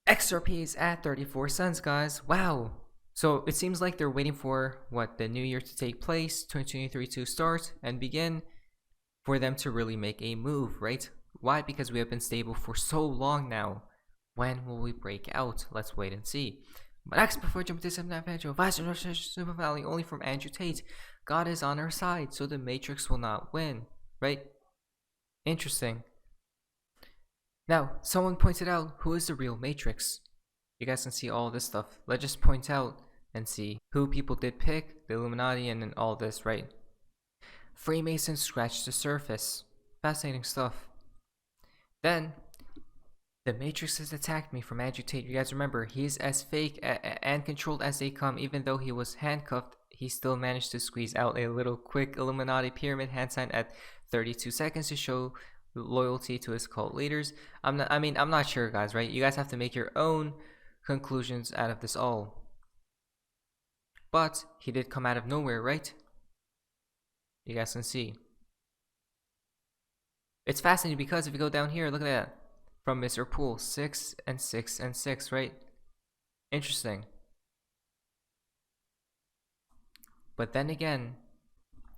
XRP is at 34 cents, guys. Wow. So it seems like they're waiting for the new year to take place, 2023 to start and begin, for them to really make a move, right? Why? Because we have been stable for so long now. When will we break out? Let's wait and see. But next, before jumping to some Super Valley only from Andrew Tate. God is on our side, so the Matrix will not win, right? Interesting. Now, someone pointed out, who is the real Matrix? You guys can see all this stuff. Let's just point out and see who people did pick, the Illuminati, and then all this, right? Freemasons scratched the surface. Fascinating stuff. Then, the Matrix has attacked me from Andrew Tate. You guys remember, he's as fake and controlled as they come. Even though he was handcuffed, he still managed to squeeze out a little quick Illuminati pyramid hand sign at 32 seconds to show loyalty to his cult leaders. I'm not sure, guys, right? You guys have to make your own conclusions out of this all. But he did come out of nowhere, right? You guys can see. It's fascinating because if you go down here, look at that. From Mr. Poole, 6 and 6 and 6, right? Interesting. But then again,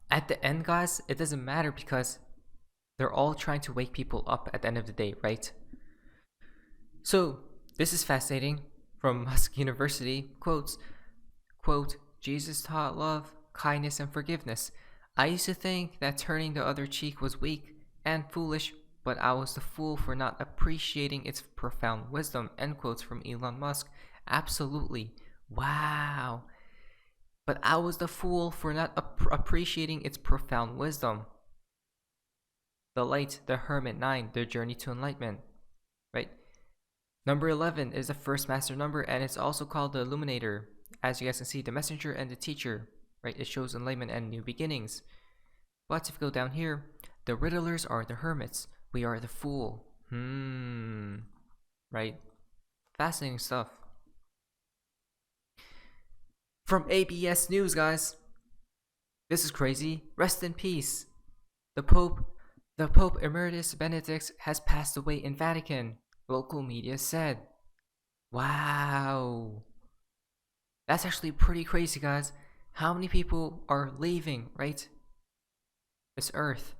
at the end, guys, it doesn't matter because they're all trying to wake people up at the end of the day, right? So, this is fascinating. From Musk University, quote, Jesus taught love, kindness, and forgiveness. I used to think that turning the other cheek was weak and foolish, but I was the fool for not appreciating its profound wisdom. End quotes from Elon Musk. Absolutely. Wow. But I was the fool for not appreciating its profound wisdom. The Light, the Hermit 9, their journey to enlightenment. Right? Number 11 is the first master number, and it's also called the Illuminator. As you guys can see, the messenger and the teacher. Right? It shows enlightenment and new beginnings. But if you go down here, the Riddlers are the hermits. We are the fool. Right? Fascinating stuff. From ABS News, guys. This is crazy. Rest in peace. The Pope Emeritus Benedict has passed away in Vatican. Local media said. Wow. That's actually pretty crazy, guys. How many people are leaving, right? This earth.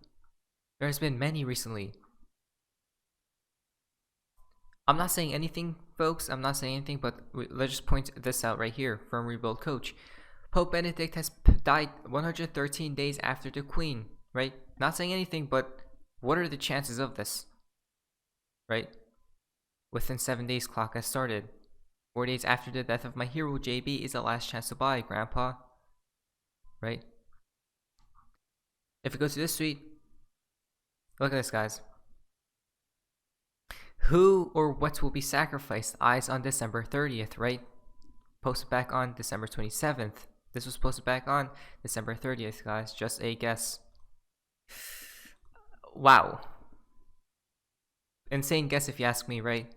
There's been many recently. I'm not saying anything, folks. I'm not saying anything, but let's just point this out right here from Rebuild Coach. Pope Benedict has died 113 days after the Queen, right? Not saying anything, but what are the chances of this? Right? Within 7 days, clock has started. 4 days after the death of my hero, JB is the last chance to buy, Grandpa. Right? If we go to this suite, look at this, guys. Who or what will be sacrificed? Eyes on December 30th, right? Posted back on December 27th. This was posted back on December 30th, guys. Just a guess. Wow. Insane guess if you ask me, right?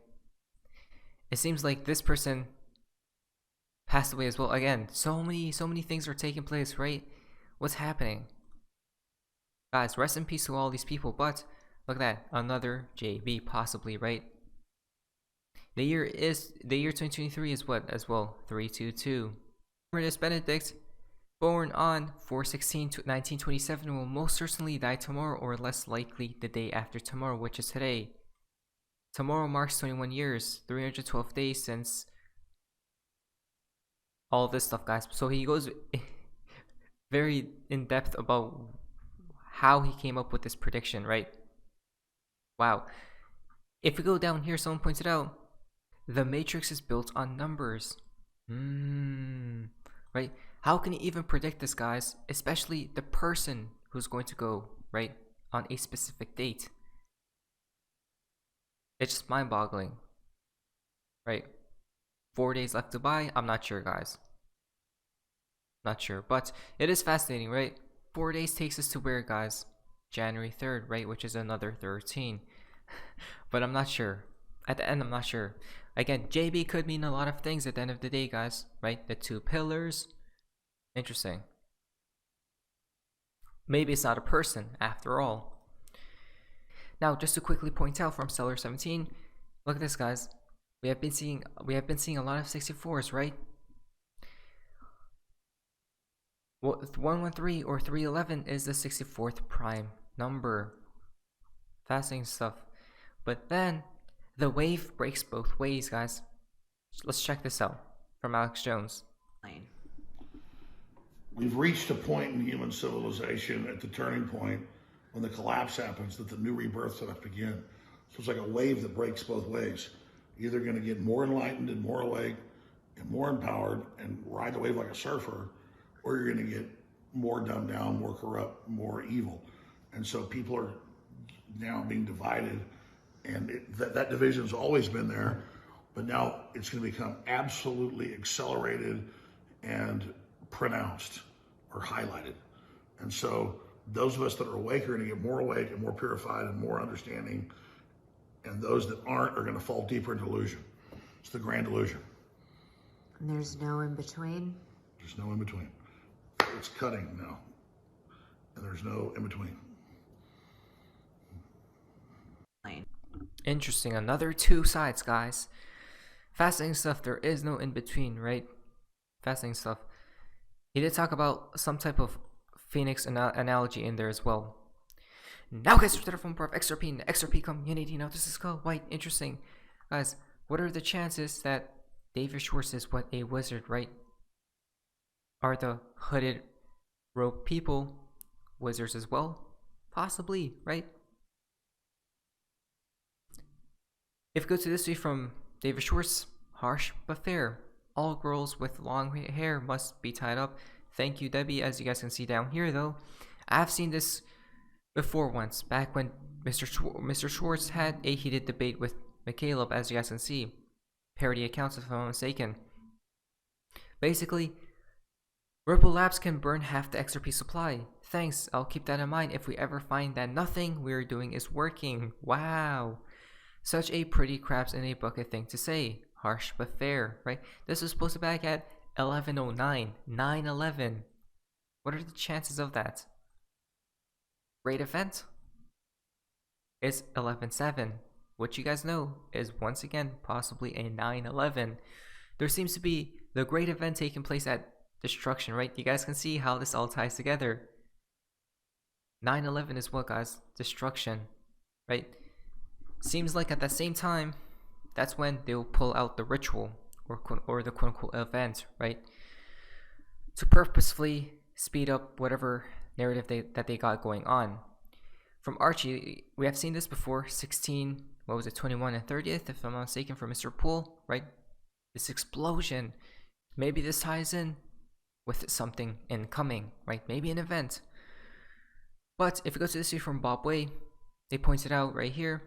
It seems like this person passed away as well. Again, so many things are taking place, right? What's happening? Guys, rest in peace to all these people, but look at that. Another JB, possibly, right? The year 2023 is what as well? 322. Emeritus Benedict, born on 4/16/1927, will most certainly die tomorrow, or less likely the day after tomorrow, which is today. Tomorrow marks 21 years, 312 days since all this stuff, guys. So he goes very in depth about how he came up with this prediction, right? Wow. If we go down here, someone pointed out, the Matrix is built on numbers. Right? How can you even predict this, guys? Especially the person who's going to go, right, on a specific date. It's just mind-boggling. Right? 4 days left to buy? I'm not sure, guys. Not sure. But it is fascinating, right? 4 days takes us to where, guys? January 3rd, right? Which is another 13. But I'm not sure. At the end, I'm not sure. Again, JB could mean a lot of things at the end of the day, guys. Right? The 2 pillars. Interesting. Maybe it's not a person, after all. Now, just to quickly point out from Stellar 17, look at this, guys. We have been seeing a lot of 64s, right? Well, 113 or 311 is the 64th prime number. Fascinating stuff. But then the wave breaks both ways, guys. Let's check this out from Alex Jones. We've reached a point in human civilization at the turning point when the collapse happens that the new rebirths have to begin. So it's like a wave that breaks both ways. You're either going to get more enlightened and more awake and more empowered and ride the wave like a surfer, or you're going to get more dumbed down, more corrupt, more evil. And so people are now being divided, and that division's always been there, but now it's going to become absolutely accelerated and pronounced or highlighted. And so those of us that are awake are going to get more awake and more purified and more understanding, and those that aren't are going to fall deeper into illusion. It's the grand illusion. And there's no in between? There's no in between. It's cutting now, and there's no in between. Interesting. Another two sides, guys. Fascinating stuff. There is no in between, right? Fascinating stuff. He did talk about some type of phoenix analogy in there as well. Now, guys, we're from part of XRP and the XRP community. Now, this is called White. Interesting, guys. What are the chances that David Schwartz is what a wizard, right? Are the hooded rogue people wizards as well? Possibly, right? If we go to this way from David Schwartz, harsh but fair. All girls with long hair must be tied up. Thank you, Debbie. As you guys can see down here, though, I've seen this before once, back when Mr. Schwartz had a heated debate with McCaleb, as you guys can see. Parody accounts, if I'm not mistaken. Basically, Ripple Labs can burn half the XRP supply. Thanks, I'll keep that in mind if we ever find that nothing we're doing is working. Wow. Such a pretty crabs in a bucket thing to say. Harsh but fair, right? This was posted back at 11:09, 9/11. What are the chances of that? Great event? It's 11/7. What you guys know is once again possibly a 9/11. There seems to be the great event taking place at destruction, right? You guys can see how this all ties together. 9/11 is what, guys? Destruction, right? Seems like at the same time, that's when they'll pull out the ritual or the quote-unquote event, right? To purposefully speed up whatever narrative that they got going on. From Archie, we have seen this before. 16, 21 and 30th, if I'm not mistaken, from Mr. Poole, right? This explosion. Maybe this ties in with something incoming, right? Maybe an event. But if we go to this view from Bob Way, they pointed out right here,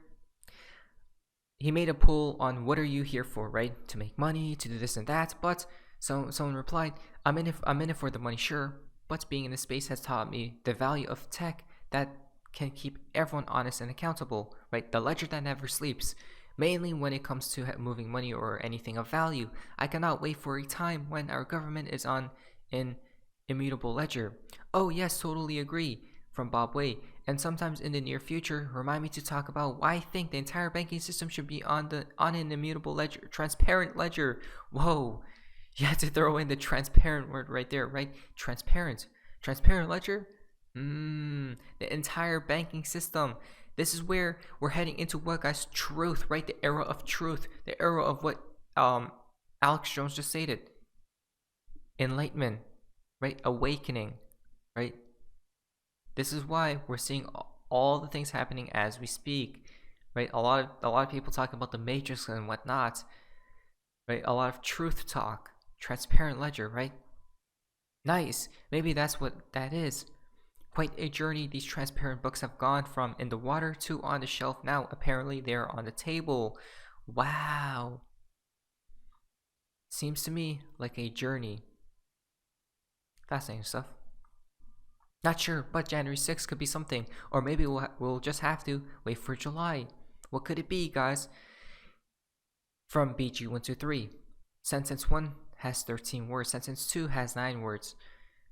he made a poll on what are you here for, right? To make money, to do this and that. But someone replied, I'm in it for the money, sure. But being in this space has taught me the value of tech that can keep everyone honest and accountable, right? The ledger that never sleeps. Mainly when it comes to moving money or anything of value. I cannot wait for a time when our government is on an immutable ledger. Oh yes, totally agree. From Bob Way. And sometimes in the near future, remind me to talk about why I think the entire banking system should be on an immutable ledger, transparent ledger. Whoa, you had to throw in the transparent word right there, right? Transparent ledger. The entire banking system. This is where we're heading into what, guys? Truth, right? The era of truth, the era of what Alex Jones just stated. Enlightenment, right? Awakening, right? This is why we're seeing all the things happening as we speak, right? A lot of people talking about the matrix and whatnot, right? A lot of truth talk, transparent ledger, right? Nice. Maybe that's what that is. Quite a journey these transparent books have gone from in the water to on the shelf now. Apparently they're on the table. Wow. Seems to me like a journey. Fascinating stuff. Not sure, but January 6th could be something. Or maybe we'll just have to wait for July. What could it be, guys? From BG123. Sentence 1 has 13 words. Sentence 2 has 9 words.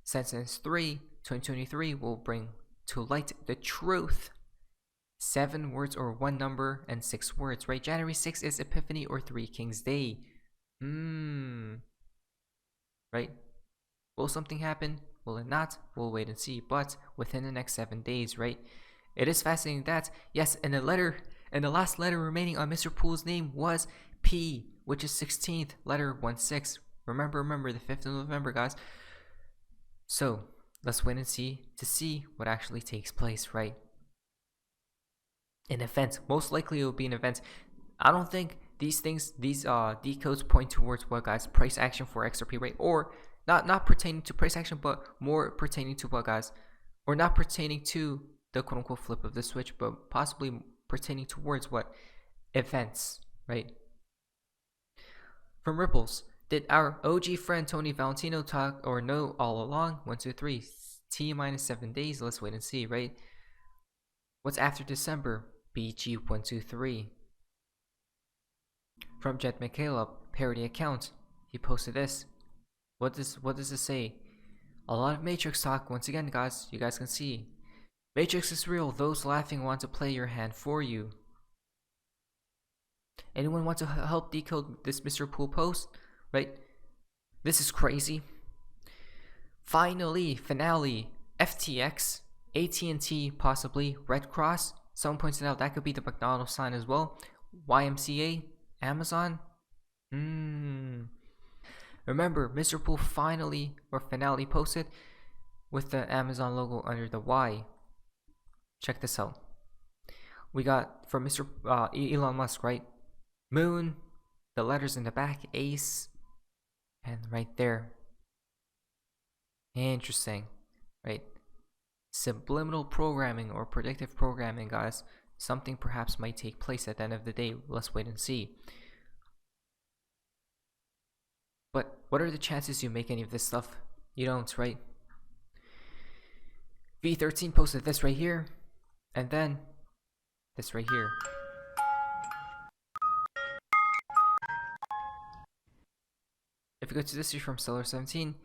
Sentence 3, 2023 will bring to light the truth. 7 words or 1 number and 6 words, right? January 6th is Epiphany or Three Kings Day. Right? Will something happen? Will it not? We'll wait and see. But within the next 7 days, right? It is fascinating that, yes, in the last letter remaining on Mr. Poole's name was P, which is 16th, letter 16. Remember, the 5th of November, guys. So, let's wait and see what actually takes place, right? An event. Most likely it will be an event. I don't think these decodes point towards what, guys? Price action for XRP, right? Or not pertaining to price action, but more pertaining to what, guys? Or not pertaining to the quote-unquote flip of the switch, but possibly pertaining towards what? Events, right? From Ripples, did our OG friend Tony Valentino talk or know all along? 1, 2, 3. T minus 7 days. Let's wait and see, right? What's after December? BG 1, 2, 3. From Jet McCaleb, parody account. He posted this. What does it say? A lot of Matrix talk once again, guys. You guys can see. Matrix is real. Those laughing want to play your hand for you. Anyone want to help decode this Mr. Poole post? Right? This is crazy. Finally, FTX, AT&T, possibly, Red Cross. Someone pointed out that could be the McDonald's sign as well. YMCA, Amazon. Remember, Mr. Poole finally posted with the Amazon logo under the Y. Check this out. We got from Mr. Elon Musk, right? Moon, the letters in the back, Ace, and right there. Interesting, right? Subliminal programming or predictive programming, guys. Something perhaps might take place at the end of the day. Let's wait and see. But what are the chances you make any of this stuff? You don't, right? V13 posted this right here, and then this right here. If you go to this, from Stellar 17,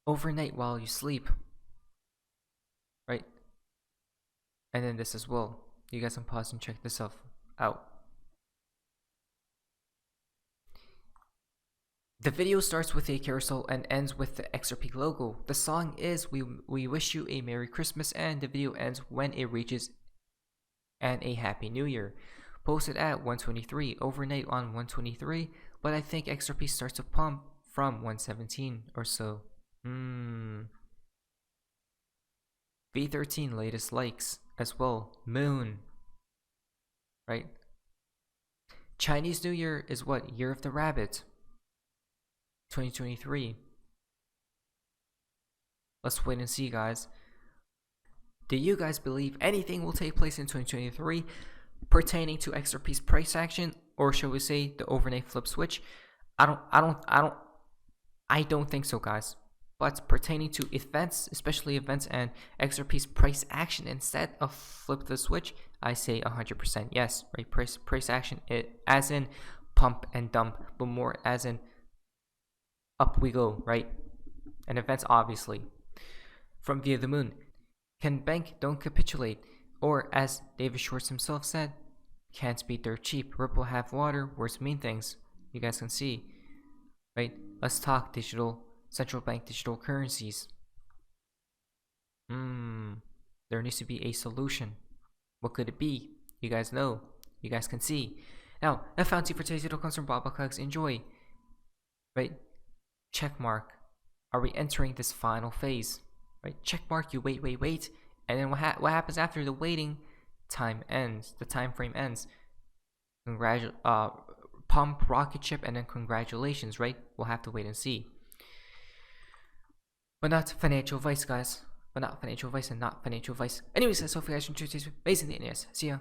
overnight while you sleep, right? And then this as well. You guys can pause and check this out. The video starts with a carousel and ends with the XRP logo. The song is We Wish You a Merry Christmas, and the video ends when it reaches and a Happy New Year. Posted at 123, overnight on 123, but I think XRP starts to pump from 117 or so. V13 latest likes as well. Moon, right? Chinese New Year is what? Year of the Rabbit. 2023. Let's wait and see, guys. Do you guys believe anything will take place in 2023 pertaining to XRP's price action, or shall we say the overnight flip switch? I don't think so, guys. But pertaining to events, especially events and XRP's price action instead of flip the switch, I say 100% yes, right? Price action, as in pump and dump, but more as in up we go, right? And events, obviously. From Via the Moon, can bank don't capitulate, or as David Schwartz himself said, can't be dirt cheap. Ripple have water, words mean things. You guys can see, right? Let's talk digital, central bank digital currencies. There needs to be a solution. What could it be? You guys know. You guys can see. Now, a fountain for today's video comes from Baba Cugs. Enjoy. Right? Check mark. Are we entering this final phase? Right? Check mark. You wait. And then what happens after the waiting time ends? The time frame ends. Pump, rocket ship, and then congratulations, right? We'll have to wait and see. But not financial advice, guys. But not financial advice and not financial advice. Anyways, that's all for you guys. Amazing. See ya.